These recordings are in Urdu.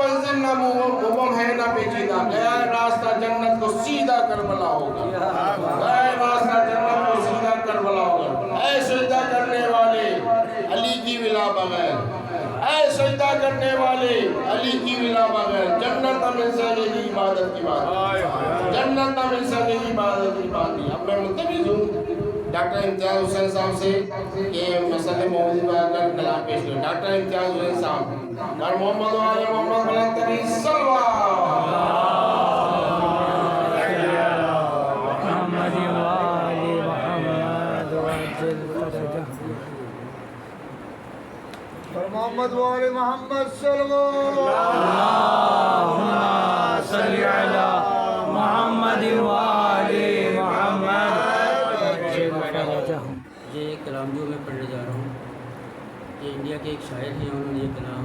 منزل نہ مبہم ہے نہ پیچیدہ، گیا راستہ جنت کو سیدھا کربلا ہوگا، گیا راستہ جنت کو سیدھا کربلا ہوگا۔ اے سجدہ کرنے والے علی کی ولا بغیر، اے سجدہ کرنے والے علی کی ولا بغیر، جنت نہ مل سکے گی عبادت کی بات، جنت نہ مل سکے گی عبادت کی بات نہیں۔ اب میں ملتمس ہوں ڈاکٹر امتیاز حسین صاحب سے کہ مسئلہ موضوع کا کلام پیش کریں۔ ڈاکٹر امتیاز حسین صاحب اور محمد و آل محمد بلند ترین محمد و آل محمد صلی اللہم صلی علی محمد و آل محمد۔ یہ کلام جو میں پڑھنے جا رہا ہوں، یہ انڈیا کے ایک شاعر ہیں، انہوں نے یہ کلام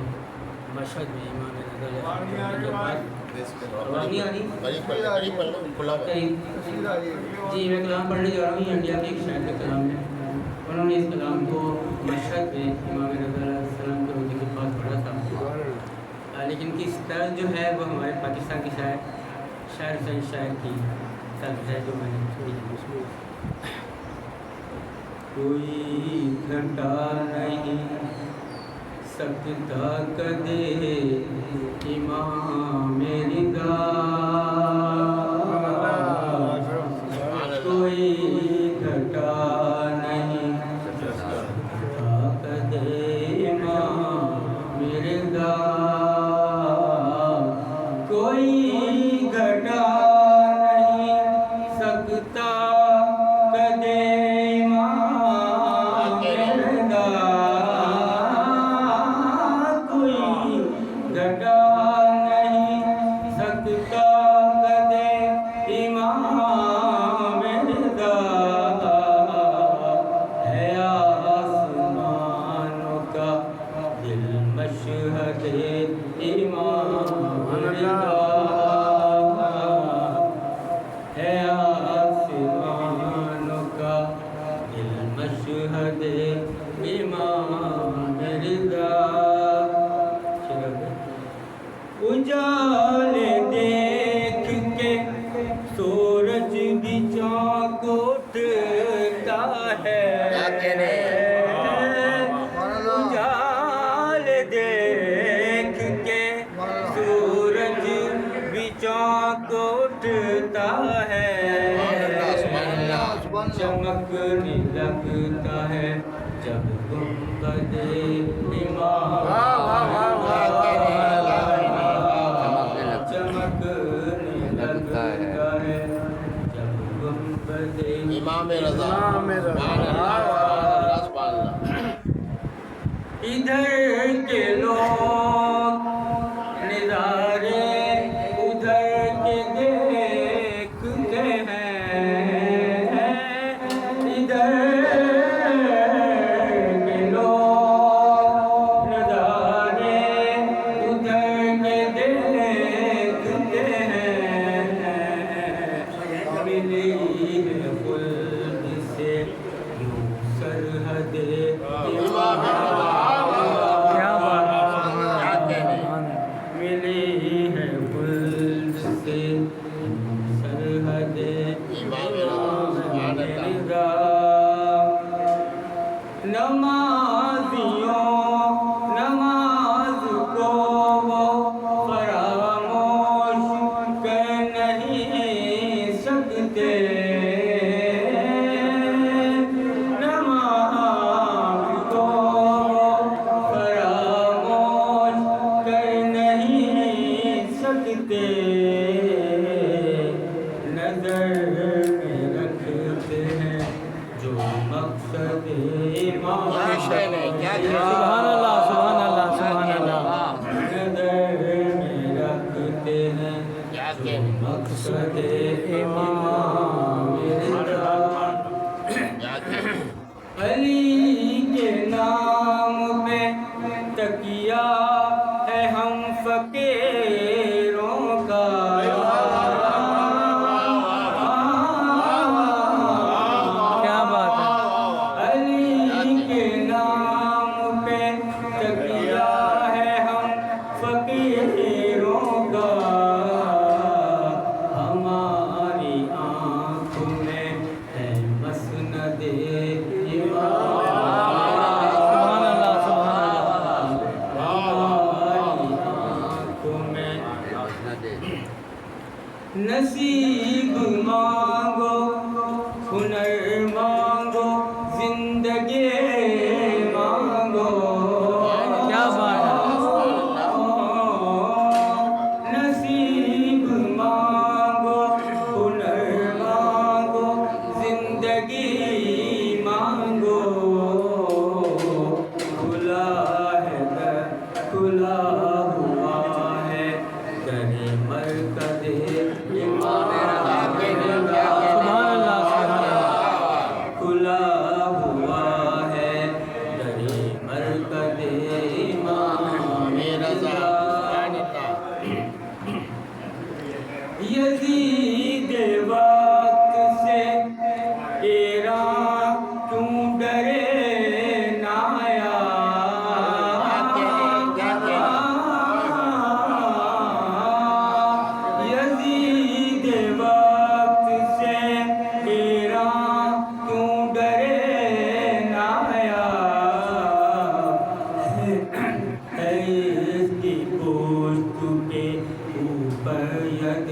مشہد میں امام رضا کے بعد جی میں کلام پڑھنے جا رہا ہوں، یہ انڈیا کے ایک شاعر کا کلام ہے۔ انہوں نے اس کلام کو مشہد میں امام رضا علیہ السلام کے ہونے کے بعد پڑھا تھا، لیکن کس طرح جو ہے وہ ہمارے پاکستان کی شاعر حسین شاعر کی طرز ہے جو میں نے چھوڑی ہے۔ کوئی گھٹا نہیں سکتا کدے امام رضا، کوئی گھٹا نہیں سکتا کدے امام رضا، کوئی گھٹا نہیں سکتا کدے اجال دیکھ کے سورج بھی چاک اٹھتا ہے، اجال دیکھ کے سورج بھی چاک اٹھتا ہے، چمکنے لگتا ہے جب گنبد امام، چمکنے لگتا ہے جب گنبد امام رضا۔ ادھر کے لوگ نظارے ادھر کے دیکھتے ہیں، ادھر کے لوگ نظارے ادھر کے دیکھتے ہیں، ملی ہے خلد سے یوں سرحد ملی ہے خلد سے سرحد امام رضا، نمازیوں نماز کو وہ فراموش کر نہیں سکتے، نماز کو فراموش کر نہیں سکتے، نظر میں رکھتے ہیں جو مقصد امام، سبحان اللہ سبحان اللہ سبحان اللہ، نظر میں رکھتے ہیں جو مقصد امام رضا، علی کے نام پہ تکیہ ہے ہم فقیروں کا، کیا بات ہے، علی کے نام پہ تکیہ ہے ہم فقیروں شیروں کا ہماری آنکھوں میں ہے مسند نصیب مانگو ہنر مانگو زندگی مانگو کیا بات ہے نصیب مانگو ہنر مانگو زندگی مانگو کھلا ہے در کھلا ہوا ہے در مرکز سبحان اللہ سبحان اللہ کھلا ہوا ہے در مرکز امام رضا یزید وقت سے ایران کیوں ڈرے نہ آیا یزید وقت سے ایران کیوں ڈرے نہ آیا ہے اس کی پشت کے اوپر ید